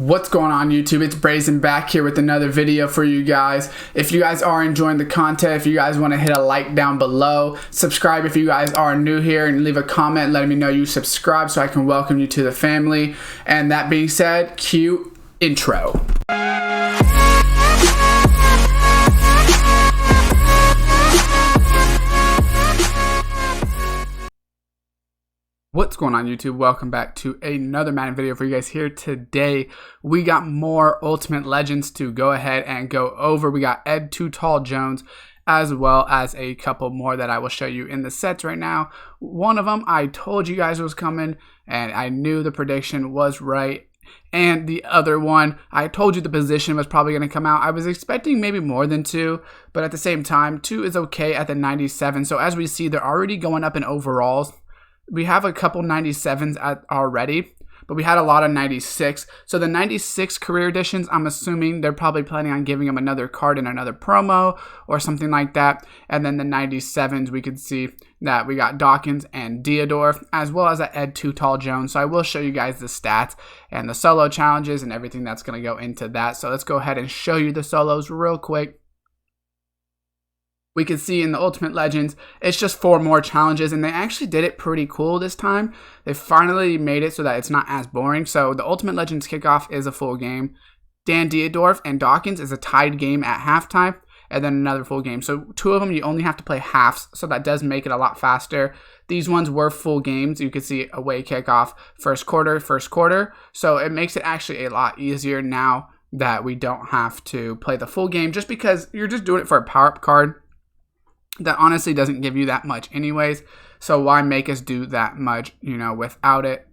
What's going on YouTube? It's Brayzon back here with another video for you guys. If you guys are enjoying the content, if you guys want to hit a like down below, subscribe if you guys are new here, and leave a comment letting me know you subscribe so I can welcome you to the family. And that being said, cue intro. What's going on YouTube? Welcome back to another Madden video for you guys here today. We got more Ultimate Legends to go ahead and go over. We got Ed Too Tall Jones, as well as a couple more that I will show you in the sets right now. One of them I told you guys was coming, and I knew the prediction was right. And the other one, I told you the position was probably going to come out. I was expecting maybe more than 2, but at the same time, 2 is okay at the 97. So as we see, they're already going up in overalls. We have a couple 97s already, but we had a lot of 96. So the 96 career editions, I'm assuming they're probably planning on giving them another card in another promo or something like that. And then the 97s, we could see that we got Dawkins and Diedorf, as well as that Ed Too Tall Jones. So I will show you guys the stats and the solo challenges and everything that's going to go into that. So let's go ahead and show you the solos real quick. We can see in the Ultimate Legends, it's just 4 more challenges, and they actually did it pretty cool this time. They finally made it so that it's not as boring. So the Ultimate Legends kickoff is a full game. Dan Diedorf and Dawkins is a tied game at halftime, and then another full game. So 2 of them, you only have to play halves, so that does make it a lot faster. These ones were full games. You can see away kickoff, first quarter. So it makes it actually a lot easier now that we don't have to play the full game, just because you're just doing it for a power-up card that honestly doesn't give you that much anyways. So why make us do that much, without it?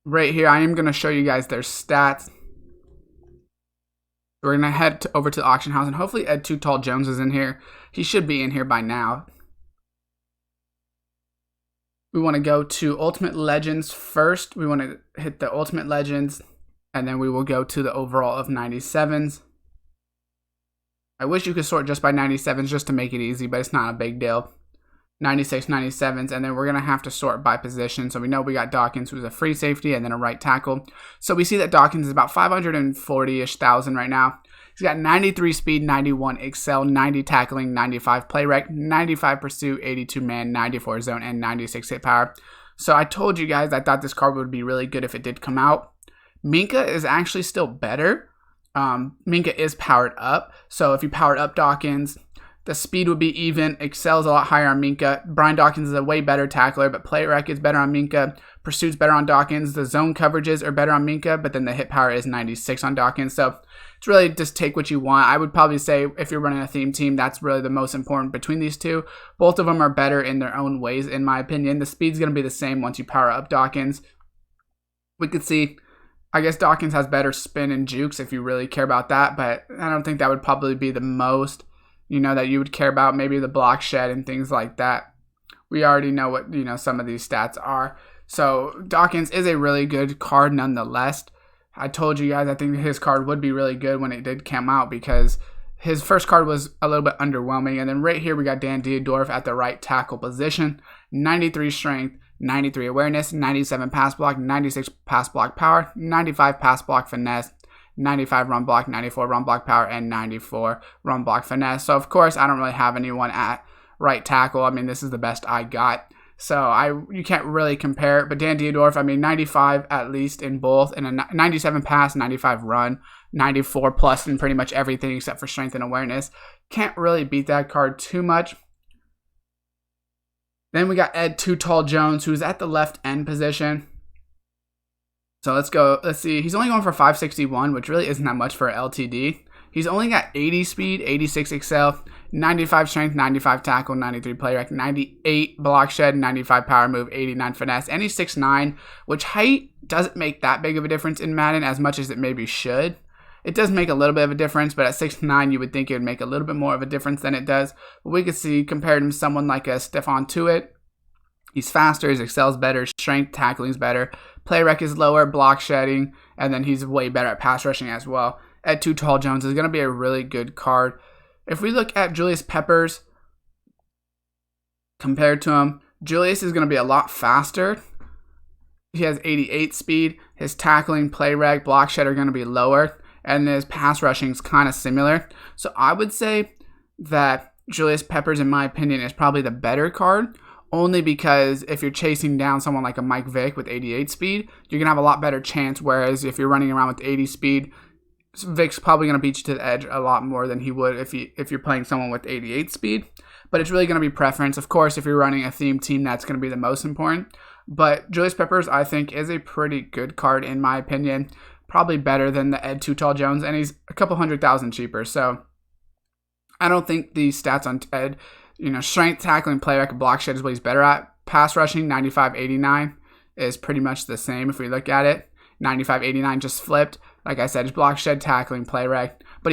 Right here, I am going to show you guys their stats. We're going to head over to the auction house, and hopefully Ed Too Tall Jones is in here. He should be in here by now. We want to go to Ultimate Legends first. We want to hit the Ultimate Legends, and then we will go to the overall of 97s. I wish you could sort just by 97s just to make it easy, but it's not a big deal. 96, 97s, and then we're going to have to sort by position. So we know we got Dawkins, who's a free safety, and then a right tackle. So we see that Dawkins is about 540-ish thousand right now. He's got 93 speed, 91 excel, 90 tackling, 95 play rec, 95 pursuit, 82 man, 94 zone, and 96 hit power. So I told you guys I thought this card would be really good if it did come out. Minka is actually still better. Minka is powered up, so if you powered up Dawkins, the speed would be even. Excel's a lot higher on Minka. Brian Dawkins is a way better tackler, but play rec is better on Minka. Pursuit's better on Dawkins. The zone coverages are better on Minka, but then the hit power is 96 on Dawkins. So it's really just take what you want. I would probably say if you're running a theme team, that's really the most important between these two. Both of them are better in their own ways, in my opinion. The speed's going to be the same once you power up Dawkins. We could see, I guess Dawkins has better spin and jukes if you really care about that, but I don't think that would probably be the most, that you would care about. Maybe the block shed and things like that. We already know what, some of these stats are. So Dawkins is a really good card nonetheless. I told you guys I think his card would be really good when it did come out, because his first card was a little bit underwhelming. And then right here we got Dan Diedorf at the right tackle position, 93 strength, 93 awareness, 97 pass block, 96 pass block power, 95 pass block finesse, 95 run block, 94 run block power, and 94 run block finesse. So of course I don't really have anyone at right tackle. I mean, this is the best I got. So you can't really compare it. But Dan Diedorf, 95 at least in both, and a 97 pass, 95 run, 94 plus in pretty much everything except for strength and awareness. Can't really beat that card too much. Then we got Ed Too Tall Jones, who's at the left end position. So let's go. Let's see. He's only going for 561, which really isn't that much for LTD. He's only got 80 speed, 86 excel, 95 strength, 95 tackle, 93 play rec, 98 block shed, 95 power move, 89 finesse, and he's 6'9", which height doesn't make that big of a difference in Madden as much as it maybe should. It does make a little bit of a difference, but at 6'9", you would think it would make a little bit more of a difference than it does. But we could see, compared to someone like a Stephon Tuitt, he's faster, his excel's better, strength, tackling's better, play rec is lower, block shedding, and then he's way better at pass rushing as well. Ed Too Tall Jones is going to be a really good card. If we look at Julius Peppers compared to him, Julius is going to be a lot faster. he has 88 speed. His tackling, play reg, block shed are going to be lower, and his pass rushing is kind of similar. So I would say that Julius Peppers, in my opinion, is probably the better card, only because if you're chasing down someone like a Mike Vick with 88 speed, you're going to have a lot better chance, whereas if you're running around with 80 speed, Vic's probably going to beat you to the edge a lot more than he would if you're playing someone with 88 speed. But it's really going to be preference. Of course, if you're running a theme team, that's going to be the most important. But Julius Peppers, I think, is a pretty good card in my opinion. Probably better than the Ed Too Tall Jones, and he's a couple $100,000 cheaper. So I don't think the stats on Ed, strength, tackling, play rec, block shed is what he's better at. Pass rushing, 95-89 is pretty much the same if we look at it. 95-89 just flipped. Like I said, his block shed, tackling, play rec. But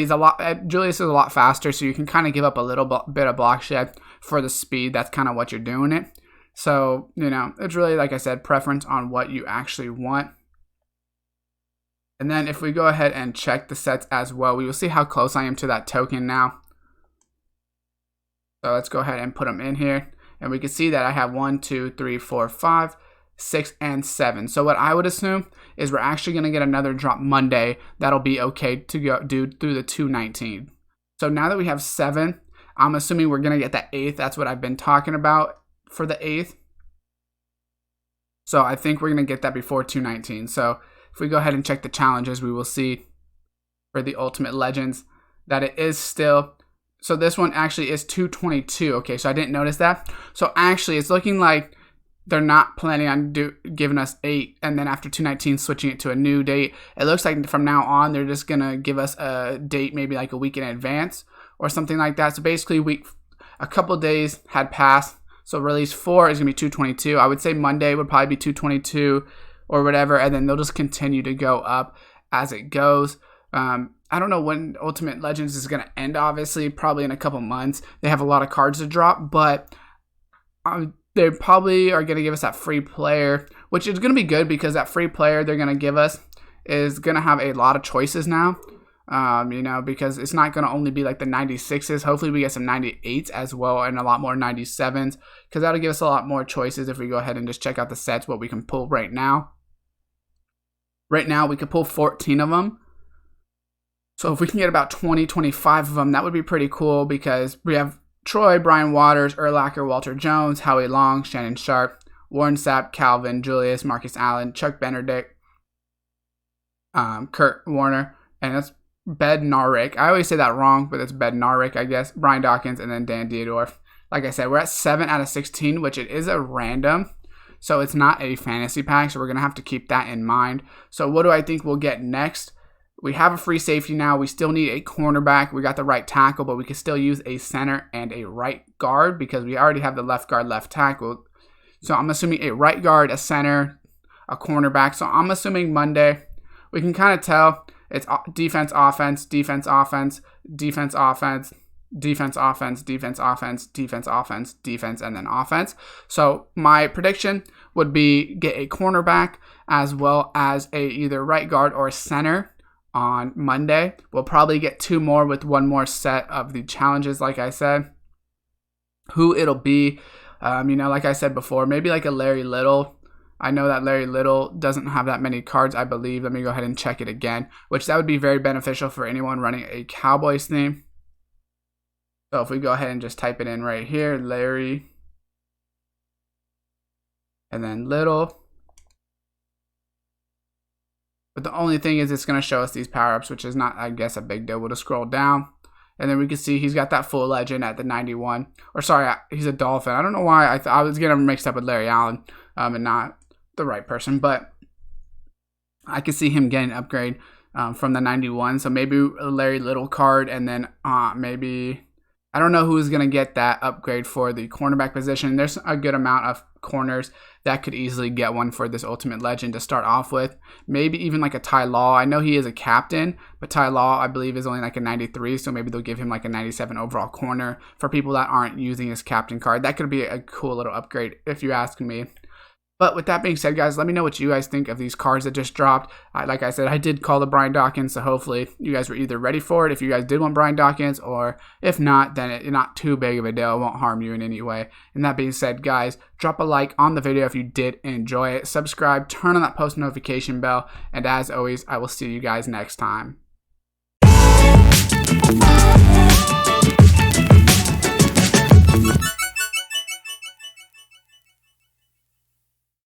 Julius is a lot faster, so you can kind of give up a little bit of block shed for the speed. That's kind of what you're doing it. So, it's really, like I said, preference on what you actually want. And then if we go ahead and check the sets as well, we will see how close I am to that token now. So let's go ahead and put them in here. And we can see that I have 1, 2, 3, 4, 5, 6, and 7. So what I would assume is we're actually going to get another drop Monday. That'll be okay to go do through the 219. So now that we have 7, I'm assuming we're going to get that 8th. That's what I've been talking about for the 8th. So I think we're going to get that before 219. So if we go ahead and check the challenges, we will see for the Ultimate Legends that it is still... So this one actually is 222. Okay, so I didn't notice that. So actually, it's looking like they're not planning on giving us 8, and then after 219 switching it to a new date. It looks like from now on they're just gonna give us a date maybe like a week in advance or something like that. So basically, a couple days had passed. So release 4 is gonna be 222. I would say Monday would probably be 222 or whatever, and then they'll just continue to go up as it goes. I don't know when Ultimate Legends is going to end, obviously, probably in a couple months. They have a lot of cards to drop, but they probably are going to give us that free player, which is going to be good because that free player they're going to give us is going to have a lot of choices now, because it's not going to only be like the 96s. Hopefully we get some 98s as well and a lot more 97s because that'll give us a lot more choices if we go ahead and just check out the sets, what we can pull right now. Right now we could pull 14 of them. So if we can get about 20, 25 of them, that would be pretty cool because we have Troy, Brian Waters, Urlacher, Walter Jones, Howie Long, Shannon Sharp, Warren Sapp, Calvin, Julius, Marcus Allen, Chuck Benedict, Kurt Warner, and that's Bednarik. I always say that wrong, but it's Bednarik, I guess. Brian Dawkins, and then Dan Diedorf. Like I said, we're at 7 out of 16, which it is a random. So it's not a fantasy pack, so we're going to have to keep that in mind. So what do I think we'll get next? We have a free safety now. We still need a cornerback. We got the right tackle, but we can still use a center and a right guard because we already have the left guard, left tackle. So I'm assuming a right guard, a center, a cornerback. So I'm assuming Monday. We can kind of tell it's defense, offense, defense, offense, defense, offense, defense, offense, defense, offense, defense, offense, defense, and then offense. So my prediction would be get a cornerback as well as a either right guard or center on Monday. We'll probably get 2 more with 1 more set of the challenges, like I said. Who it'll be, like I said before, maybe like a Larry Little. I know that Larry Little doesn't have that many cards, I believe. Let me go ahead and check it again, which that would be very beneficial for anyone running a Cowboys theme. So if we go ahead and just type it in right here, Larry, and then Little. But the only thing is it's going to show us these power-ups, which is not, I guess, a big deal. We'll just scroll down. And then we can see he's got that full legend at the 91. Or sorry, he's a Dolphin. I don't know why. I was getting him mixed up with Larry Allen and not the right person. But I could see him getting an upgrade from the 91. So maybe a Larry Little card. And then maybe... I don't know who's going to get that upgrade for the cornerback position. There's a good amount of corners that could easily get one for this Ultimate Legend to start off with. Maybe even like a Ty Law. I know he is a captain, but Ty Law, I believe, is only like a 93, so maybe they'll give him like a 97 overall corner for people that aren't using his captain card. That could be a cool little upgrade if you ask me. But with that being said, guys, let me know what you guys think of these cards that just dropped. Like I said, I did call the Brian Dawkins, so hopefully you guys were either ready for it if you guys did want Brian Dawkins, or if not, then it's not too big of a deal. It won't harm you in any way. And that being said, guys, drop a like on the video if you did enjoy it. Subscribe, turn on that post notification bell, and as always, I will see you guys next time.